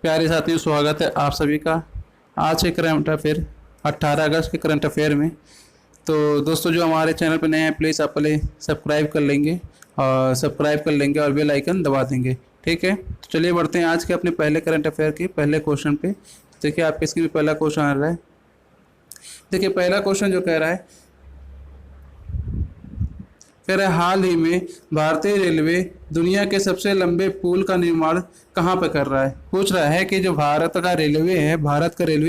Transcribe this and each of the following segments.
प्यारे साथियों, स्वागत है आप सभी का आज के करंट अफेयर 18 अगस्त के करंट अफेयर में। तो दोस्तों, जो हमारे चैनल पर नए हैं प्लीज़ आप पहले सब्सक्राइब कर लेंगे और बेल आइकन दबा देंगे। ठीक है, तो चलिए बढ़ते हैं आज के अपने पहले करंट अफेयर के पहले क्वेश्चन पे। देखिए आपके स्क्रीन पे पहला क्वेश्चन आ रहा है। देखिए पहला क्वेश्चन जो कह रहा है हाल ही में भारतीय रेलवे दुनिया के सबसे लंबे पुल का निर्माण कहाँ पे कर रहा है। पूछ रहा है कि जो भारत का रेलवे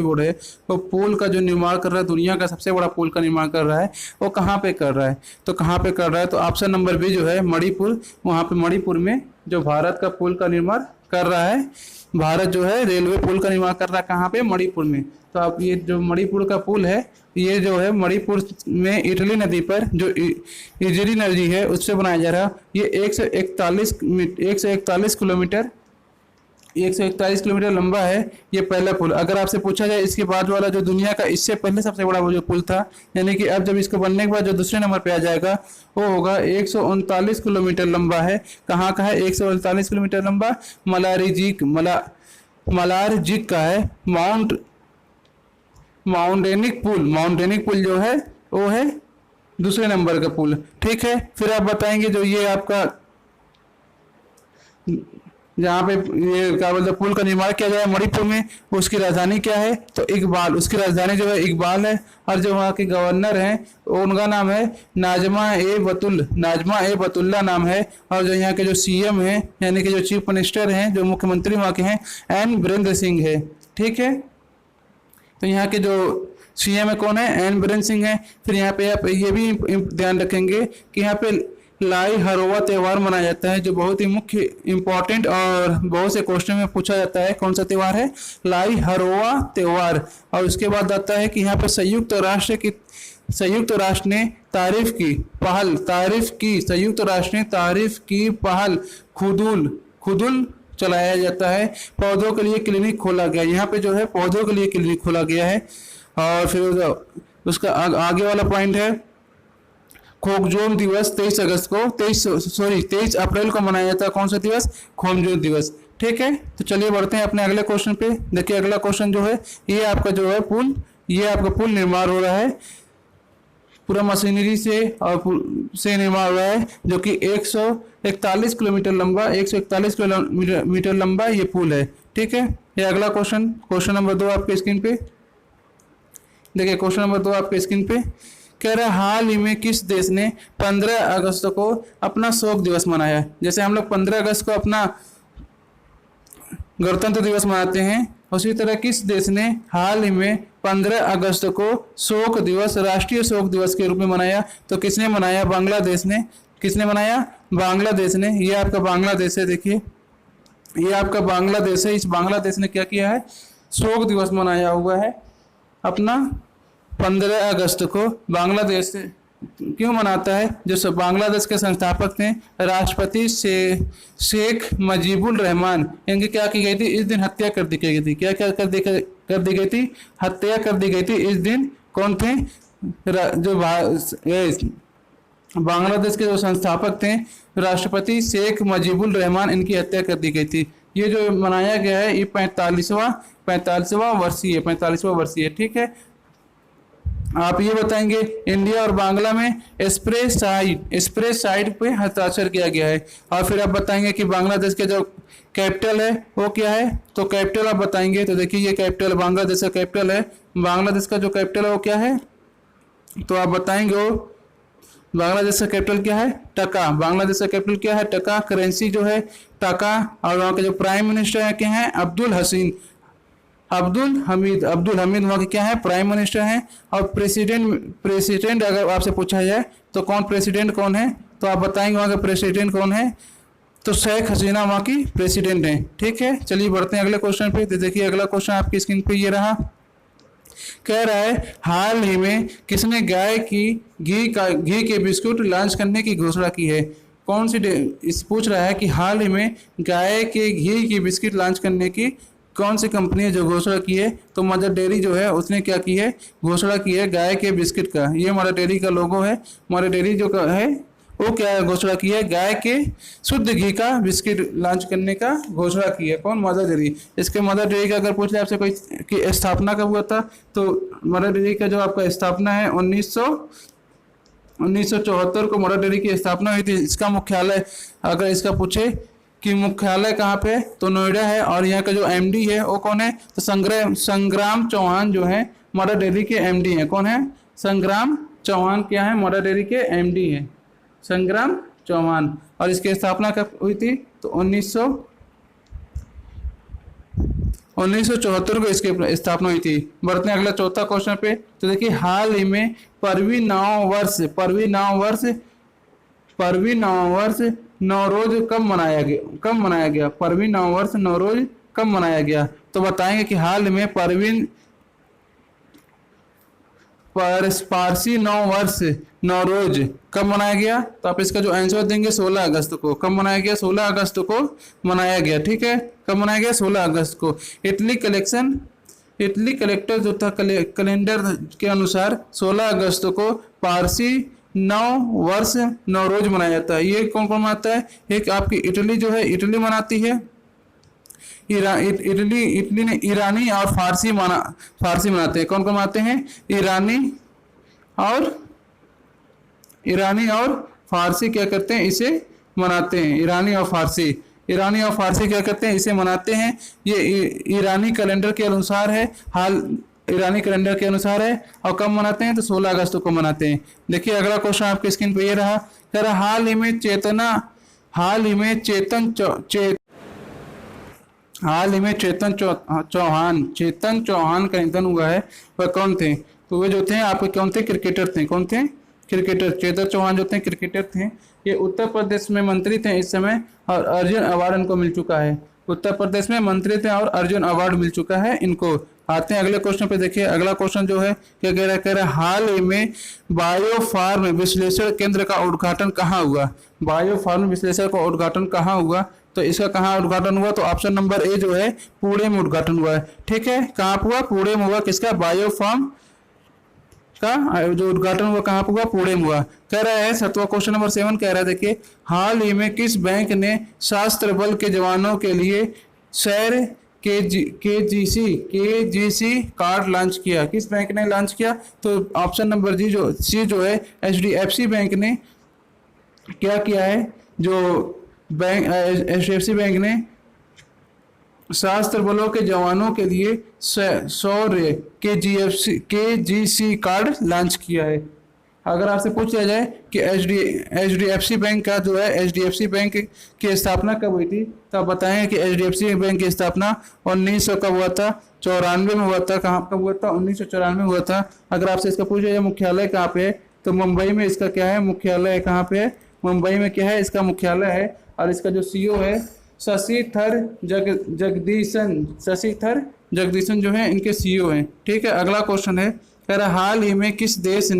बोर्ड है, वो पुल का जो निर्माण कर रहा है, दुनिया का सबसे बड़ा पुल का निर्माण कर रहा है, वो कहाँ पे कर रहा है। तो कहाँ पे कर रहा है, तो ऑप्शन नंबर बी जो है मणिपुर, वहाँ पे मणिपुर में जो भारत का पुल का निर्माण कर रहा है, भारत जो है रेलवे पुल का निर्माण कर रहा है कहाँ पे, मणिपुर में। तो आप ये जो मणिपुर का पुल है, ये जो है मणिपुर में इटली नदी पर जो इजरी नदी है उससे बनाया जा रहा है। ये 141 किलोमीटर लंबा है ये पहला पुल। अगर आपसे पूछा जाए इसके बाद वाला जो दुनिया का इससे पहले सबसे बड़ा वो जो पुल था, यानी कि अब जब इसको बनने के बाद जो दूसरे नंबर पे आ जाएगा वो होगा 139 किलोमीटर लंबा है। कहाँ का है 139 किलोमीटर लंबा? मलारजिक का है। माउंटेनिक पुल जो है वो है दूसरे नंबर का पुल। ठीक है, फिर आप बताएंगे जो ये आपका जहाँ पे ये क्या बोलते पुल का निर्माण किया जाए मणिपुर में, उसकी राजधानी क्या है? तो इकबाल, उसकी राजधानी जो है इकबाल है। और जो वहाँ के गवर्नर हैं उनका नाम है नाजमा ए बतुल्ला नाम है। और जो यहाँ के जो सीएम हैं यानी कि जो चीफ मिनिस्टर हैं, जो मुख्यमंत्री वहाँ के हैं, एन बीरेंद्र सिंह है। ठीक है, तो यहाँ के जो सीएम है कौन है? एन बीरेंद्र सिंह है। फिर यहाँ पे आप ये भी ध्यान रखेंगे कि यहाँ पे लाई हरोवा त्यौहार मनाया जाता है, जो बहुत ही मुख्य इंपॉर्टेंट और बहुत से क्वेश्चन में पूछा जाता है। कौन सा त्यौहार है? लाई हरोवा त्यौहार। और उसके बाद आता है कि यहाँ पे संयुक्त राष्ट्र ने तारीफ की पहल खुदुल चलाया जाता है। पौधों के लिए क्लिनिक खोला गया, यहाँ पे जो है पौधों के लिए क्लिनिक खोला गया है। और फिर उसका आगे वाला पॉइंट है खोकजोम दिवस 23 अप्रैल को मनाया जाता है। कौन सा दिवस? खोमजोम दिवस। ठीक है, तो चलिए बढ़ते हैं अपने अगले क्वेश्चन पे। देखिए अगला क्वेश्चन जो है ये आपका पुल निर्माण हो रहा है, पूरा मशीनरी से निर्माण हुआ है, जो कि 141 किलोमीटर लंबा ये पुल है। ठीक है, ये अगला क्वेश्चन नंबर 2 आपके स्क्रीन पे। देखिए क्वेश्चन नंबर 2 आपके स्क्रीन पे कह रहा है हाल ही में किस देश ने 15 अगस्त को अपना शोक दिवस मनाया। जैसे हम लोग 15 अगस्त को अपना गणतंत्र दिवस मनाते हैं, उसी तरह किस देश ने हाल ही में 15 अगस्त को राष्ट्रीय शोक दिवस के रूप में मनाया। तो किसने मनाया? बांग्लादेश ने। किसने मनाया? बांग्लादेश ने। ये आपका बांग्लादेश है। देखिए ये आपका बांग्लादेश है। इस बांग्लादेश ने क्या किया है? शोक दिवस मनाया हुआ है अपना 15 अगस्त को। बांग्लादेश क्यों मनाता है? जो बांग्लादेश के संस्थापक थे राष्ट्रपति शेख मुजीबुर रहमान, इनकी क्या की गई थी? इस दिन हत्या कर दी गई थी। क्या कर दी गई थी? हत्या कर दी गई थी इस दिन। कौन थे? जो बांग्लादेश के जो संस्थापक थे राष्ट्रपति शेख मुजीबुर रहमान, इनकी हत्या कर दी गई थी। ये जो मनाया गया है ये 45वां वर्षीय। ठीक है, आप ये बताएंगे इंडिया और बांग्ला में एक्सप्रेस साइड पे हस्ताक्षर किया गया है। और फिर आप बताएंगे कि बांग्लादेश के जो कैपिटल है वो क्या है। तो कैपिटल आप बताएंगे। तो देखिए ये कैपिटल बांग्लादेश का कैपिटल है। बांग्लादेश का जो कैपिटल है वो क्या है? तो आप बताएंगे वो बांग्लादेश का कैपिटल क्या है? टका। बांग्लादेश का कैपिटल क्या है? टका। करेंसी जो है टका। और वहाँ के जो प्राइम मिनिस्टर है क्या है? अब्दुल हमीद वहाँ के क्या है? प्राइम मिनिस्टर हैं। और प्रेसिडेंट अगर आपसे पूछा जाए तो प्रेसिडेंट कौन है? तो आप बताएंगे वहाँ का प्रेसिडेंट कौन है? तो शेख हसीना वहाँ की प्रेसिडेंट है। ठीक है, चलिए बढ़ते हैं अगले क्वेश्चन पे। तो देखिए अगला क्वेश्चन आपकी स्क्रीन पे ये रहा। कह रहा है हाल ही में किसने गाय की घी के बिस्कुट लॉन्च करने की घोषणा की है। कौन सी पूछ रहा है कि हाल ही में गाय के घी की बिस्किट लॉन्च करने की कौन सी कंपनी है जो घोषणा की है। तो मदर डेयरी जो है उसने क्या की है? घोषणा की है गाय के बिस्किट का। ये मदर डेयरी का लोगो है। मदर डेयरी जो है वो क्या घोषणा की है, गाय के शुद्ध घी का बिस्किट लॉन्च करने का घोषणा की है। कौन? Mother dairy. इसके मदर डेयरी का अगर पूछ ले आपसे कोई कि स्थापना कब हुआ था, तो मदर डेयरी का जो आपका स्थापना है 1974 को मदर डेयरी की स्थापना हुई थी। इसका मुख्यालय अगर इसका पूछे कि मुख्यालय कहाँ पे है, तो नोएडा है। और यहाँ का जो एमडी है वो कौन है, तो संग्राम चौहान जो है मदर डेयरी के एमडी हैं। कौन है? संग्राम चौहान क्या है, मदर डेयरी के एमडी हैं, संग्राम चौहान। और इसकी स्थापना कब हुई थी, तो 1974 को इसकी स्थापना हुई थी। बढ़ते हैं अगला चौथा क्वेश्चन पे। तो देखिए हाल ही में परवी नववर्ष नवरोज कब मनाया गया? परवी नववर्ष नवरोज कब मनाया गया? तो बताएंगे कि हाल में पारसी नववर्ष नवरोज कब मनाया गया? तो आप इसका जो आंसर देंगे 16 अगस्त को। कब मनाया गया? 16 अगस्त को मनाया गया। ठीक है, कब मनाया गया? 16 अगस्त को। इटली कलेक्टर जो था कैलेंडर के अनुसार 16 अगस्त को पारसी नव वर्ष नवरोज मनाया जाता है। ये कौन कौन मनाता है? एक आपकी इटली जो है, इटली मनाती है। इटली ने ईरानी और फारसी मनाते हैं। कौन कौन मनाते हैं? ईरानी और फारसी क्या करते हैं? इसे मनाते हैं। ईरानी और फारसी क्या करते हैं? इसे मनाते हैं। ये ईरानी कैलेंडर के अनुसार है, और कब मनाते हैं? तो 16 अगस्त को मनाते हैं। देखिए अगला क्वेश्चन आपके स्क्रीन पे ये रहा, कह रहा हाल ही में चेतन चौहान का निधन हुआ है। वह कौन थे? तो वे जो थे आपके कौन थे? क्रिकेटर थे। कौन थे? क्रिकेटर। चेतन चौहान जो थे क्रिकेटर थे। ये उत्तर प्रदेश में मंत्री थे इस समय, और अर्जुन अवार्ड इनको मिल चुका है। उत्तर प्रदेश में मंत्री थे और अर्जुन अवार्ड मिल चुका है इनको। आते हैं अगले क्वेश्चन पे। देखिए अगला क्वेश्चन जो है क्या कह रहा है, हाल ही में बायोफार्म विश्लेषण केंद्र का उद्घाटन कहाँ हुआ? बायोफार्म विश्लेषण का उद्घाटन कहाँ हुआ? तो इसका कहाँ उद्घाटन हुआ? तो ऑप्शन नंबर ए जो है पुणे में उद्घाटन हुआ है। ठीक है, कहाँ हुआ? पुणे में हुआ। किसका? बायोफार्म का जो उद्घाटन हुआ कहाँ हुआ? पुणे में हुआ। कह रहा है 7वां क्वेश्चन नंबर 7 कह रहा है, देखिए हाल ही में किस बैंक ने सशस्त्र बल के जवानों के लिए सैर केजीसी कार्ड लॉन्च किया? किस बैंक ने लॉन्च किया? तो ऑप्शन नंबर सी जो है एचडीएफसी बैंक ने क्या किया है? जो बैंक एचडीएफसी बैंक ने सशस्त्र बलों के जवानों के लिए 100 केजीसी कार्ड लॉन्च किया है। अगर आपसे पूछ लिया जाए कि एचडीएफसी बैंक का जो है, एचडीएफसी बैंक की स्थापना कब हुई थी, तो आप बताएं कि एचडीएफसी बैंक की स्थापना 1900 कब हुआ था? 94 में हुआ था। कहाँ कब हुआ था? 1994 में हुआ था। अगर आपसे इसका पूछा जाए मुख्यालय कहाँ पे है, तो मुंबई में इसका क्या है? मुख्यालय कहाँ पे है? मुंबई में क्या है? इसका मुख्यालय है। और इसका जो सीईओ है शशिधर जगदीशन जो है इनके सीईओ हैं। ठीक है, अगला क्वेश्चन है, कह रहा हाल ही में किस देश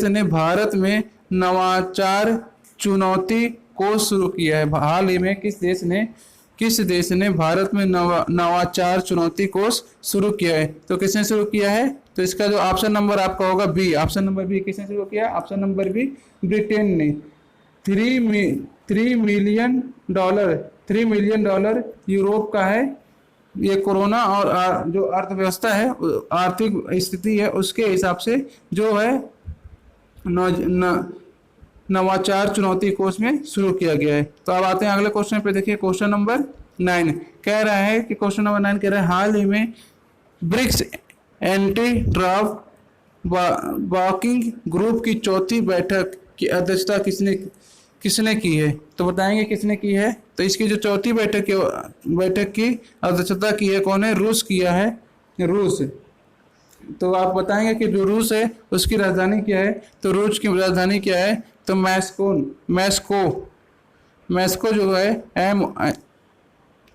ने भारत में नवाचार चुनौती को शुरू किया है? हाल ही में किस देश ने भारत में नवाचार चुनौती कोष शुरू किया है? तो किसने शुरू किया है? तो इसका जो ऑप्शन नंबर आपका होगा बी। ऑप्शन नंबर बी किसने शुरू किया? ऑप्शन नंबर बी ब्रिटेन ने। 3 मिलियन डॉलर यूरोप का है। ये कोरोना और जो अर्थव्यवस्था है, आर्थिक स्थिति है, उसके हिसाब से जो है नवाचार चुनौती कोष में शुरू किया गया है। तो अब आते हैं अगले क्वेश्चन पे। देखिए क्वेश्चन नंबर 9 कह रहा है कि क्वेश्चन नंबर 9 कह रहा है हाल ही में BRICS anti draft working group की चौथी बैठक की अध्यक्षता किसने की है? तो बताएंगे किसने की है। तो इसकी जो चौथी बैठक की अध्यक्षता की है कौन है? रूस किया है, रूस। तो आप बताएंगे कि जो रूस है उसकी राजधानी क्या है? तो रूस की राजधानी क्या है? तो मैस्को जो है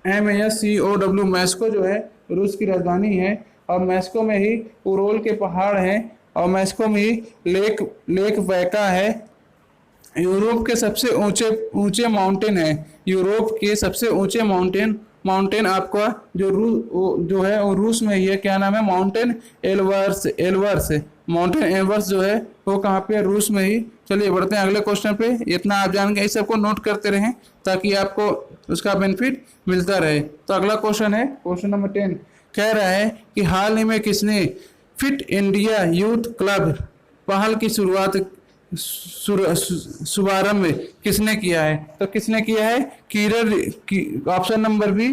MASCOW मैस्को जो है रूस की राजधानी है। और मैस्को में ही उरोल के पहाड़ हैं, और मैस्को में ही लेक वैका है। यूरोप के सबसे ऊंचे माउंटेन है। यूरोप के सबसे ऊंचे माउंटेन आपका जो है वो रूस में ही है। क्या नाम है? माउंटेन एल्वर्स। एल्वर्स माउंटेन एल्वर्स जो है वो कहाँ पे है? रूस में ही। चलिए बढ़ते हैं अगले क्वेश्चन पे। इतना आप जान गए, इस सबको नोट करते रहें ताकि आपको उसका बेनिफिट मिलता रहे। तो अगला क्वेश्चन है क्वेश्चन नंबर 10, कह रहा है कि हाल ही में किसने फिट इंडिया यूथ क्लब पहल की शुभारंभ किसने किया है? तो किसने किया है? ऑप्शन नंबर बी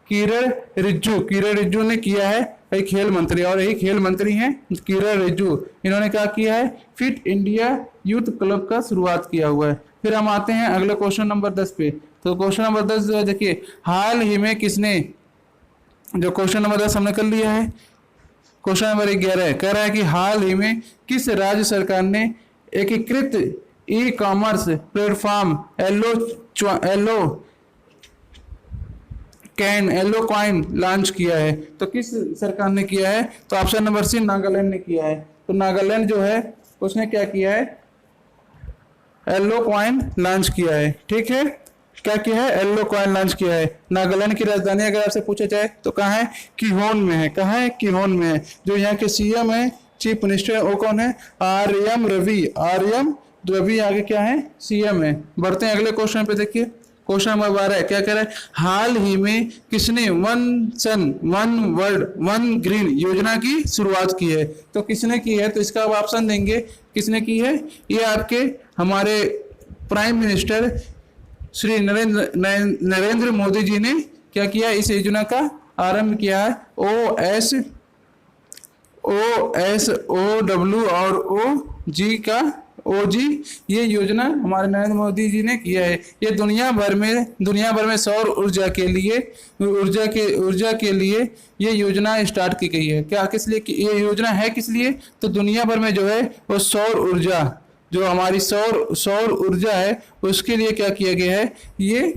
किरण रिज्जू। किरण रिज्जू ने किया है, एक खेल मंत्री, और यही खेल मंत्री हैं किरण रिज्जू। इन्होंने क्या किया है? फिट इंडिया यूथ क्लब का शुरुआत किया हुआ है। फिर हम आते हैं अगले क्वेश्चन नंबर 10 पे। तो क्वेश्चन नंबर 10 जो है देखिए, हाल ही में किसने, जो क्वेश्चन नंबर 10 हमने कर लिया है। क्वेश्चन नंबर 11 कह रहा है कि हाल ही में किस राज्य सरकार ने एकीकृत ई कॉमर्स प्लेटफॉर्म एलो कॉइन लॉन्च किया है? तो किस सरकार ने किया है? तो ऑप्शन नंबर सी नागालैंड ने किया है। तो नागालैंड जो है उसने क्या किया है? एलो कॉइन लॉन्च किया है। ठीक है, क्या किया है? एलो कॉइन लॉन्च किया है। नागालैंड की राजधानी अगर आपसे पूछा जाए तो कहाँ है? किहोन में है। कहाँ है? किहोन में है। जो यहाँ के सीएम है, चीफ मिनिस्टर, वो कौन है? आरएम रवि। आरएम रवि आगे क्या है? सीएम है। बढ़ते हैं अगले क्वेश्चन पे। देखिए क्वेश्चन नंबर 12 क्या कह रहा है? हाल ही में किसने one sun one world one green योजना की शुरुआत की है? तो किसने की है? तो इसका आप ऑप्शन देंगे, किसने की है? ये आपके हमारे प्राइम मिनिस्टर श्री नरेंद्र मोदी जी ने क्या किया? इस योजना का आरंभ किया है। OSOW और OG ये योजना हमारे नरेंद्र मोदी जी ने किया है। ये दुनिया भर में सौर ऊर्जा के लिए ये योजना स्टार्ट की गई है। क्या किस लिए ये योजना है? किस लिए? तो दुनिया भर में जो है वो सौर ऊर्जा, जो हमारी सौर ऊर्जा है उसके लिए क्या किया गया है? ये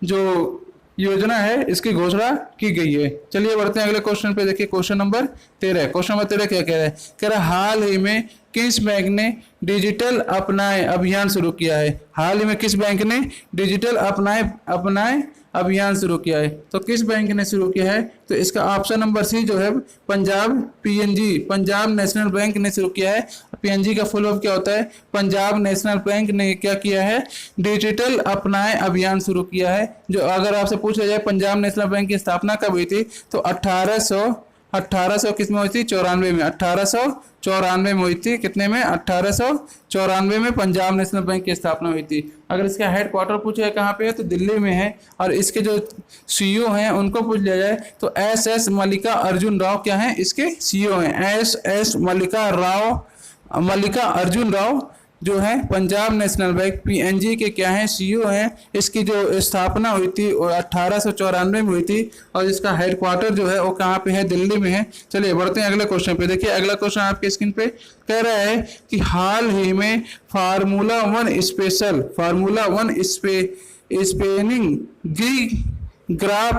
जो योजना है इसकी घोषणा की गई है। चलिए बढ़ते हैं अगले क्वेश्चन पे। देखिए क्वेश्चन नंबर 13। क्वेश्चन नंबर 13 क्या कह रहा है? कह रहा है हाल ही में किस बैंक ने डिजिटल अपनाए अभियान शुरू किया है? हाल ही में किस बैंक ने डिजिटल अपनाए अभियान शुरू किया है? तो किस बैंक ने शुरू किया है? तो इसका ऑप्शन नंबर सी जो है Punjab PNG, Punjab national bank ने शुरू किया है। पीएनजी का फुल फॉर्म क्या होता है? पंजाब नेशनल बैंक ने क्या किया है? डिजिटल अपनाए अभियान शुरू किया है। जो अगर आपसे पूछा जाए पंजाब नेशनल बैंक की स्थापना कब हुई थी, तो 1800 किसमें हुई थी? 94 में। 1894 में हुई थी। कितने में? 1894 में पंजाब नेशनल बैंक की स्थापना हुई थी। अगर इसका हेड क्वार्टर पूछा जाए कहाँ पे है, तो दिल्ली में है। और इसके जो सीईओ हैं उनको पूछ लिया जाए तो SS मल्लिका अर्जुन राव क्या है? इसके सीईओ हैं। SS मल्लिका अर्जुन राव जो है पंजाब नेशनल बैंक पीएनजी के क्या है? सीईओ हैं। इसकी जो स्थापना हुई थी वो 1894 में हुई थी और इसका हेडक्वार्टर जो है वो कहाँ पे है? दिल्ली में है। चलिए बढ़ते हैं अगले क्वेश्चन पे। देखिए अगला क्वेश्चन आपके स्क्रीन पे कह रहा है कि हाल ही में फार्मूला वन स्पेनिंग ग्रां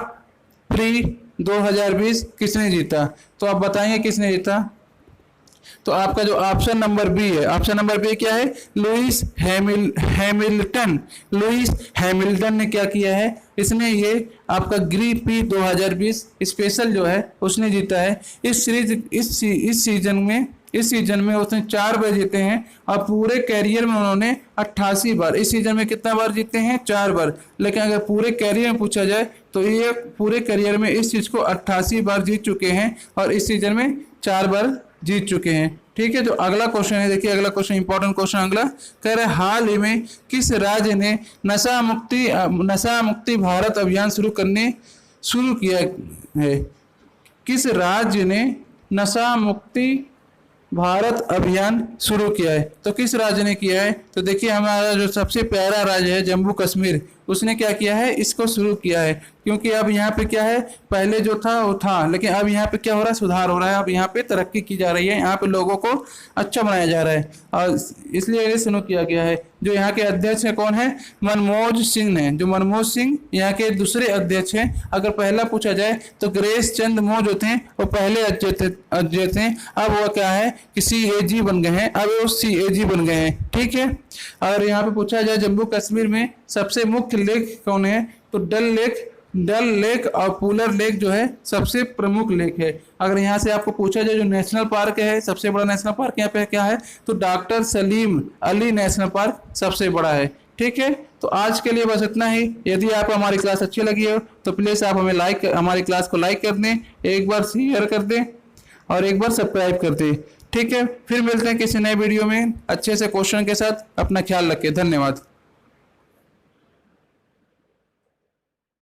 प्री 2020 किसने जीता? तो आप बताएंगे किसने जीता? तो आपका जो ऑप्शन नंबर बी है, ऑप्शन नंबर बी क्या है? लुइस हैमिल्टन ने क्या किया है? इसने ये आपका ग्री पी 2020 स्पेशल जो है उसने जीता है। इस सीजन में उसने 4 बार जीते हैं और पूरे कैरियर में उन्होंने 88 बार। इस सीजन में कितना बार जीते हैं? 4 बार। लेकिन अगर पूरे कैरियर में पूछा जाए तो ये पूरे कैरियर में इस चीज को 88 बार जीत चुके हैं और इस सीजन में 4 बार जीत चुके हैं। ठीक है, जो अगला क्वेश्चन है देखिए, अगला क्वेश्चन इंपॉर्टेंट क्वेश्चन अगला कह रहे हैं हाल ही में किस राज्य ने नशा मुक्ति भारत अभियान शुरू किया है? किस राज्य ने नशा मुक्ति भारत अभियान शुरू किया है? तो किस राज्य ने किया है? तो देखिए हमारा जो सबसे प्यारा राज्य है जम्मू कश्मीर, उसने क्या किया है? इसको शुरू किया है। क्योंकि अब यहाँ पे क्या है, पहले जो था वो था, लेकिन अब यहाँ पे क्या हो रहा है? सुधार हो रहा है। अब यहाँ पे तरक्की की जा रही है, यहाँ पे लोगों को अच्छा बनाया जा रहा है और इसलिए ये शुरू किया गया है। जो यहाँ के अध्यक्ष है कौन है? मनमोहन सिंह है। जो मनमोहन सिंह यहाँ के दूसरे अध्यक्ष हैं। अगर पहला पूछा जाए तो ग्रेस चंद मो जो थे वो पहले अध्यक्ष थे। अब वो क्या है कि CAG बन गए हैं, अब वो CAG बन गए हैं। ठीक है, अगर यहाँ पे पूछा जाए जम्मू कश्मीर में सबसे मुख्य लेक कौन है, तो डल लेक डल लेक और पुलर लेक जो है सबसे प्रमुख लेक है। अगर यहाँ से आपको पूछा जाए जो नेशनल पार्क है, सबसे बड़ा नेशनल पार्क यहाँ पे क्या है, तो doctor Salim Ali national park सबसे बड़ा है। ठीक है, तो आज के लिए बस इतना ही। यदि आपको हमारी क्लास अच्छी लगी हो तो प्लीज़ आप हमारी क्लास को लाइक कर दें, एक बार शेयर कर दें और एक बार सब्सक्राइब कर दें। ठीक है, फिर मिलते हैं किसी नए वीडियो में अच्छे से क्वेश्चन के साथ। अपना ख्याल रखें। धन्यवाद।